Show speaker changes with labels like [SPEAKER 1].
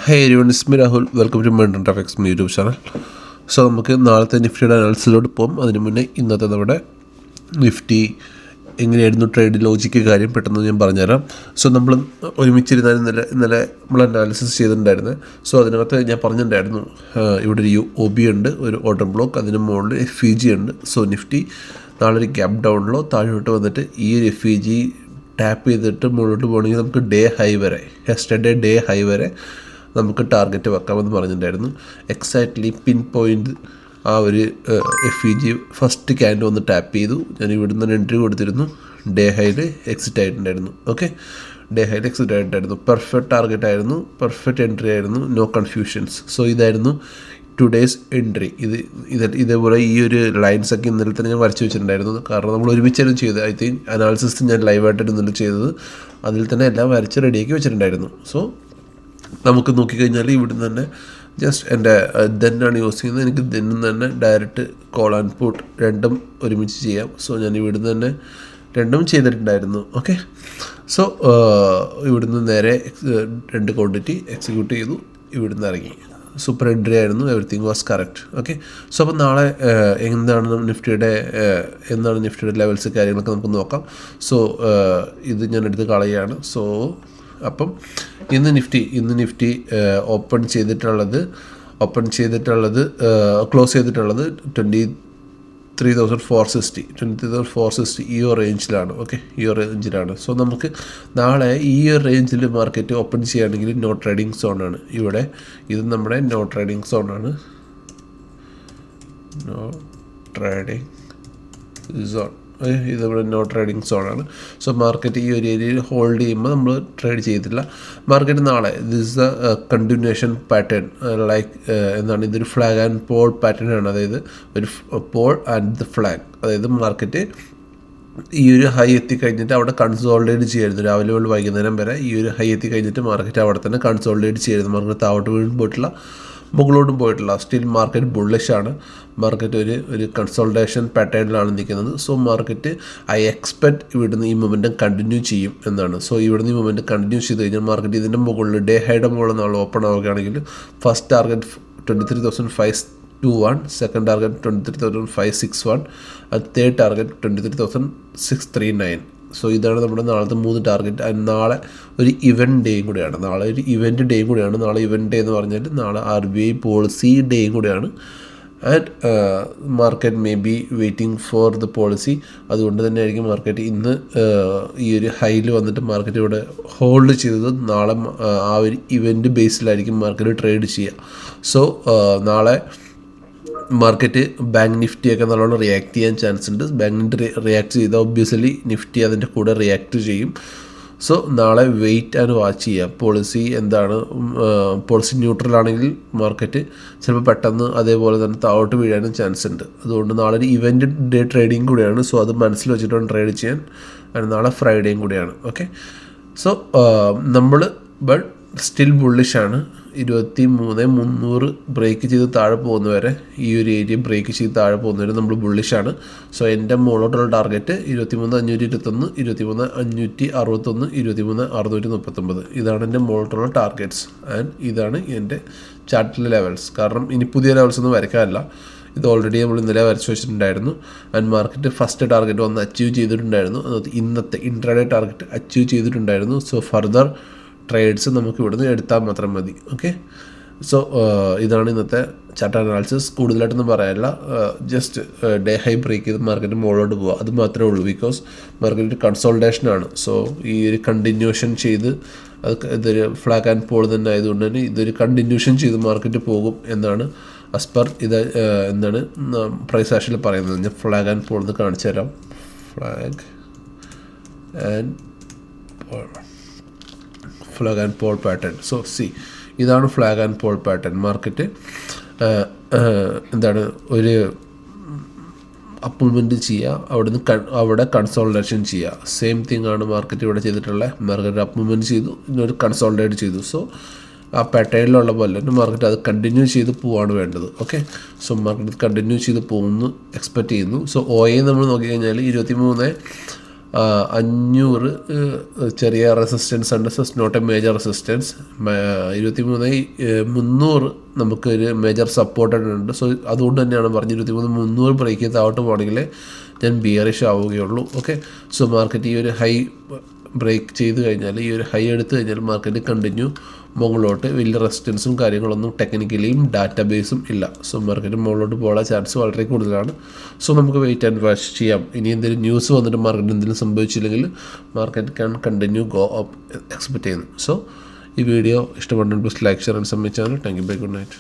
[SPEAKER 1] High everyone, it's me Rahul. Welcome to mind of X YouTube channel. So നമുക്ക് നാളത്തെ നിഫ്റ്റിയുടെ അനാലിസിലോട്ട് പോകും. അതിന് മുന്നേ ഇന്നത്തെ നമ്മുടെ നിഫ്റ്റി എങ്ങനെയായിരുന്നു ട്രേഡ് ലോജിക്ക് കാര്യം പെട്ടെന്ന് ഞാൻ പറഞ്ഞുതരാം. സോ നമ്മൾ ഒരുമിച്ചിരുന്നാൽ ഇന്നലെ നമ്മൾ അനാലിസിസ് ചെയ്തിട്ടുണ്ടായിരുന്നു. സോ അതിനകത്ത് ഞാൻ പറഞ്ഞിട്ടുണ്ടായിരുന്നു ഇവിടെ ഒരു OB ഉണ്ട്, ഒരു ഓർഡർ ബ്ലോക്ക്, അതിന് മുകളിൽ FEG ഉണ്ട്. സോ നിഫ്റ്റി നാളെ ഒരു ഗ്യാപ്പ് ഡൗണിലോ താഴോട്ട് വന്നിട്ട് ഈ ഒരു FEG ടാപ്പ് ചെയ്തിട്ട് മുകളിലോട്ട് പോകണമെങ്കിൽ നമുക്ക് യെസ്റ്റർഡേ ഡേ ഹൈ വരെ നമുക്ക് ടാർഗറ്റ് വെക്കാമെന്ന് പറഞ്ഞിട്ടുണ്ടായിരുന്നു. എക്സാക്ട്ലി പിൻ പോയിൻ്റ് ആ ഒരു FEG ഫസ്റ്റ് ക്യാൻഡിൽ ഒന്ന് ടാപ്പ് ചെയ്തു. ഞാൻ ഇവിടുന്ന് തന്നെ എൻട്രി കൊടുത്തിരുന്നു. ഡേ ഹൈയിൽ എക്സിറ്റ് ആയിട്ടുണ്ടായിരുന്നു. ഓക്കെ, ഡേ ഹൈയിൽ എക്സിറ്റ് ആയിട്ടുണ്ടായിരുന്നു. പെർഫെക്റ്റ് ടാർഗറ്റ് ആയിരുന്നു, പെർഫെക്റ്റ് എൻട്രി ആയിരുന്നു, നോ കൺഫ്യൂഷൻസ്. സോ ഇതായിരുന്നു ടുഡേയ്സ് എൻട്രി. ഇതേപോലെ ഈ ഒരു ലൈൻസൊക്കെ ഇന്നലെ തന്നെ ഞാൻ വരച്ച് വെച്ചിട്ടുണ്ടായിരുന്നു. കാരണം നമ്മൾ ഒരുമിച്ചായിരുന്നു ചെയ്തത്. ഐ തിങ്ക് അനാലിസിസ് ഞാൻ ലൈവായിട്ടാണ് ഇന്നലെ ചെയ്തത്. അതിൽ തന്നെ എല്ലാം വരച്ച് റെഡിയാക്കി വെച്ചിട്ടുണ്ടായിരുന്നു. സോ നമുക്ക് നോക്കിക്കഴിഞ്ഞാൽ ഇവിടുന്ന് തന്നെ ജസ്റ്റ് എൻ്റെ ദെന്നാണ് യൂസ് ചെയ്യുന്നത്. എനിക്ക് ദെന്നും തന്നെ ഡയറക്റ്റ് കോൾ ആൻഡ് പുട്ട് രണ്ടും ഒരുമിച്ച് ചെയ്യാം. സോ ഞാൻ ഇവിടുന്ന് തന്നെ രണ്ടും ചെയ്തിട്ടുണ്ടായിരുന്നു. ഓക്കെ, സോ ഇവിടുന്ന് നേരെ 2 ക്വാണ്ടിറ്റി എക്സിക്യൂട്ട് ചെയ്തു, ഇവിടുന്ന് ഇറങ്ങി. സൂപ്പർ എൻട്രി ആയിരുന്നു, everything was correct. Okay, so അപ്പോൾ നാളെ എന്താണ് നിഫ്റ്റിയുടെ ലെവൽസ് കാര്യങ്ങളൊക്കെ നമുക്ക് നോക്കാം. സോ ഇത് ഞാൻ എടുത്ത് കളയുകയാണ്. സോ അപ്പം ഇന്ന് നിഫ്റ്റി ക്ലോസ് ചെയ്തിട്ടുള്ളത് 23,460 ഈ റേഞ്ചിലാണ്. ഓക്കെ, ഈ റേഞ്ചിലാണ്. സോ നമുക്ക് നാളെ ഈ റേഞ്ചിൽ മാർക്കറ്റ് ഓപ്പൺ ചെയ്യുകയാണെങ്കിൽ നോ ട്രേഡിംഗ് സോണാണ് ഇവിടെ. ഇത് നമ്മുടെ നോ ട്രേഡിംഗ് സോൺ. ഇത് നമ്മുടെ നോ ട്രേഡിംഗ് സോണാണ്. സോ മാർക്കറ്റ് ഈ ഒരു ഏരിയയിൽ ഹോൾഡ് ചെയ്യുമ്പോൾ നമ്മൾ ട്രേഡ് ചെയ്തിട്ടില്ല. മാർക്കറ്റ് നാളെ this is A continuation pattern, like എന്താണ്, ഇതൊരു ഫ്ലാഗ് ആൻഡ് പോൾ പാറ്റേൺ ആണ്. അതായത് ഒരു പോൾ ആൻഡ് ദ ഫ്ലാഗ്. അതായത് മാർക്കറ്റ് ഈ ഒരു ഹൈ എത്തിക്കഴിഞ്ഞിട്ട് അവിടെ കൺസോളിഡേറ്റ് ചെയ്യായിരുന്നു. രാവിലെ മുതൽ വൈകുന്നേരം വരെ ഈ ഒരു ഹൈ എത്തിക്കഴിഞ്ഞിട്ട് മാർക്കറ്റ് അവിടെ തന്നെ കൺസോളിഡേറ്റ് ചെയ്യായിരുന്നു. മാർക്കറ്റ് താഴോട്ട് വീണ്ടും പോയിട്ടില്ല, മുകളിലോട്ടും പോയിട്ടില്ല. സ്റ്റിൽ മാർക്കറ്റ് ബുള്ളിഷാണ്. മാർക്കറ്റ് ഒരു കൺസോൾട്ടേഷൻ പാറ്റേണിലാണ് നിൽക്കുന്നത്. സോ മാർക്കറ്റ് ഐ എക്സ്പെക്റ്റ് ഇവിടുന്ന് ഈ മൊമെൻറ്റം കണ്ടിന്യൂ ചെയ്യും എന്നാണ്. സോ ഇവിടുന്ന് ഈ മൊമെൻറ്റം കണ്ടിന്യൂ ചെയ്ത് കഴിഞ്ഞാൽ മാർക്കറ്റ് ഇതിൻ്റെ മുകളിൽ ഡേ ഹൈയുടെ മുകളിൽ നാളെ ഓപ്പൺ ആവുകയാണെങ്കിൽ first target 23,521, second target 23,561, third target 23,639. So ഇതാണ് നമ്മുടെ നാളത്തെ 3 ടാർഗറ്റ്. നാളെ ഒരു ഇവൻറ്റ് ഡേയും കൂടെയാണ്. നാളെ ഇവൻറ്റ് ഡേ എന്ന് പറഞ്ഞാൽ നാളെ RBI പോളിസി ഡേയും കൂടെയാണ്. And market may be waiting for the policy. അതുകൊണ്ട് തന്നെ ആയിരിക്കും മാർക്കറ്റ് ഇന്ന് ഈ ഒരു ഹൈയിൽ വന്നിട്ട് മാർക്കറ്റ് ഇവിടെ ഹോൾഡ് ചെയ്തത്. നാളെ ആ ഒരു ഇവൻറ്റ് ബേസിലായിരിക്കും മാർക്കറ്റ് ട്രേഡ് ചെയ്യുക. സോ നാളെ മാർക്കറ്റ് ബാങ്ക് നിഫ്റ്റിയൊക്കെ നല്ലോണം റിയാക്ട് ചെയ്യാൻ ചാൻസ് ഉണ്ട്. ബാങ്ക് നിഫ്റ്റി റിയാക്ട് ചെയ്താൽ ഒബ്വിയസ്ലി നിഫ്റ്റി അതിൻ്റെ കൂടെ റിയാക്ട് ചെയ്യും. സോ നാളെ വെയിറ്റ് ആൻഡ് വാച്ച് ചെയ്യുക. പോളിസി ന്യൂട്രൽ ആണെങ്കിൽ മാർക്കറ്റ് ചിലപ്പോൾ പെട്ടെന്ന് അതേപോലെ തന്നെ താഴോട്ട് വീഴാനും ചാൻസ് ഉണ്ട്. അതുകൊണ്ട് നാളെ ഒരു ഇവൻറ്റ് ഡേ ട്രേഡിങ് കൂടിയാണ്. സോ അത് മനസ്സിൽ വെച്ചിട്ടാണ് ട്രേഡ് ചെയ്യാൻ. നാളെ ഫ്രൈഡേയും കൂടിയാണ്. ഓക്കെ, സോ നമ്മൾ ബട്ട് സ്റ്റിൽ ബുള്ളിഷാണ്. 23,300 ബ്രേക്ക് ചെയ്ത് താഴെ പോകുന്നവരെ, ഈ ഒരു ഏരിയ ബ്രേക്ക് ചെയ്ത് താഴെ പോകുന്നവരെ നമ്മൾ ബുള്ളിഷാണ്. സോ എൻ്റെ മുകളിലോട്ടുള്ള ടാർഗറ്റ് 23,521, 23,561, 23,639. ഇതാണ് എൻ്റെ മുകളിലോട്ടുള്ള ടാർഗറ്റ്സ്. ആൻഡ് ഇതാണ് എൻ്റെ ചാർട്ടിലെ ലെവൽസ്. കാരണം ഇനി പുതിയ ലെവൽസ് ഒന്നും വരയ്ക്കാനല്ല, ഇത് ഓൾറെഡി നമ്മൾ ഇന്നലെ വരച്ച് വെച്ചിട്ടുണ്ടായിരുന്നു. ആൻഡ് മാർക്കറ്റ് ഫസ്റ്റ് ടാർഗറ്റ് വന്ന് അച്ചീവ് ചെയ്തിട്ടുണ്ടായിരുന്നു. അത് ഇന്നത്തെ ഇൻട്രാഡേ ടാർഗറ്റ് അച്ചീവ് ചെയ്തിട്ടുണ്ടായിരുന്നു. സോ ഫർദർ ട്രേഡ്സ് നമുക്ക് ഇവിടുന്ന് എടുത്താൽ മാത്രം മതി. ഓക്കെ, സോ ഇതാണ് ഇന്നത്തെ ചാർട്ട് അനാലിസിസ്. കൂടുതലായിട്ടൊന്നും പറയാനില്ല. ജസ്റ്റ് ഡേ ഹൈ ബ്രേക്ക് ചെയ്ത് മാർക്കറ്റ് മുകളിലോട്ട് പോവുക, അത് മാത്രമേ ഉള്ളൂ. Because market കൺസോൾട്ടേഷനാണ്. സോ ഈ ഒരു കണ്ടിന്യൂഷൻ ചെയ്ത് ഇതൊരു ഫ്ലാഗ് ആൻഡ് പോൾ തന്നെ ആയതുകൊണ്ട് തന്നെ ഇതൊരു കണ്ടിന്യൂഷൻ ചെയ്ത് മാർക്കറ്റ് പോകും എന്നാണ് ആസ് പെർ എന്താണ് പ്രൈസ് ആക്ഷനിൽ പറയുന്നത്. ഞാൻ ഫ്ലാഗ് ആൻഡ് പോൾ എന്ന് കാണിച്ചു തരാം. Flag and pole pattern. So ഇതാണ് flag and pole pattern. Market എന്താണ് ഒരു അപ്മൂവ്മെൻറ്റ് ചെയ്യുക, അവിടെ കൺസോൾട്ടേഷൻ ചെയ്യുക. സെയിം തിങ് ആണ് മാർക്കറ്റ് ഇവിടെ ചെയ്തിട്ടുള്ളത്. മാർക്കറ്റ് അപ്മൂവ്മെൻറ്റ് ചെയ്തു, ഇന്നൊരു കൺസോൾട്ടേറ്റ് ചെയ്തു. സോ ആ പാറ്റേണിലുള്ള പോലെ തന്നെ മാർക്കറ്റ് അത് കണ്ടിന്യൂ ചെയ്ത് പോവാണ് വേണ്ടത്. ഓക്കെ, സോ മാർക്കറ്റ് കണ്ടിന്യൂ ചെയ്ത് പോകുന്നു എക്സ്പെക്റ്റ് ചെയ്യുന്നു. സോ OA നമ്മൾ നോക്കിക്കഴിഞ്ഞാൽ 23 500 ചെറിയ റെസിസ്റ്റൻസ് ഉണ്ട്, നോട്ട് എ മേജർ റെസിസ്റ്റൻസ്. 23,300 നമുക്കൊരു മേജർ സപ്പോർട്ടഡ് ഉണ്ട്. സോ അതുകൊണ്ട് തന്നെയാണ് പറഞ്ഞത് 23,300 ബ്രേക്ക് ചെയ്ത് താഴോട്ട് പോകണമെങ്കിൽ ഞാൻ ബിയറിഷ് ആവുകയുള്ളൂ. ഓക്കെ, സോ മാർക്കറ്റ് ഈ ഒരു ഹൈ ബ്രേക്ക് ചെയ്ത് കഴിഞ്ഞാൽ, ഈ ഒരു ഹൈ എടുത്തു കഴിഞ്ഞാൽ മാർക്കറ്റ് കണ്ടിന്യൂ മുകളിലോട്ട്. വലിയ റെസിസ്റ്റൻസും കാര്യങ്ങളൊന്നും ടെക്നിക്കലിയും ഡാറ്റാബേസും ഇല്ല. സോ മാർക്കറ്റ് മുകളിലോട്ട് പോകാനുള്ള ചാൻസ് വളരെ കൂടുതലാണ്. സോ നമുക്ക് വെയിറ്റ് ആൻഡ് വാച്ച് ചെയ്യാം. ഇനി എന്തെങ്കിലും ന്യൂസ് വന്നിട്ട് മാർക്കറ്റ് എന്തെങ്കിലും സംഭവിച്ചില്ലെങ്കിൽ market can continue go up expect ചെയ്യുന്നു. സോ ഈ വീഡിയോ ഇഷ്ടപ്പെടുന്നുണ്ട്, please like, share and subscribe channel. Thank you, bye, good night.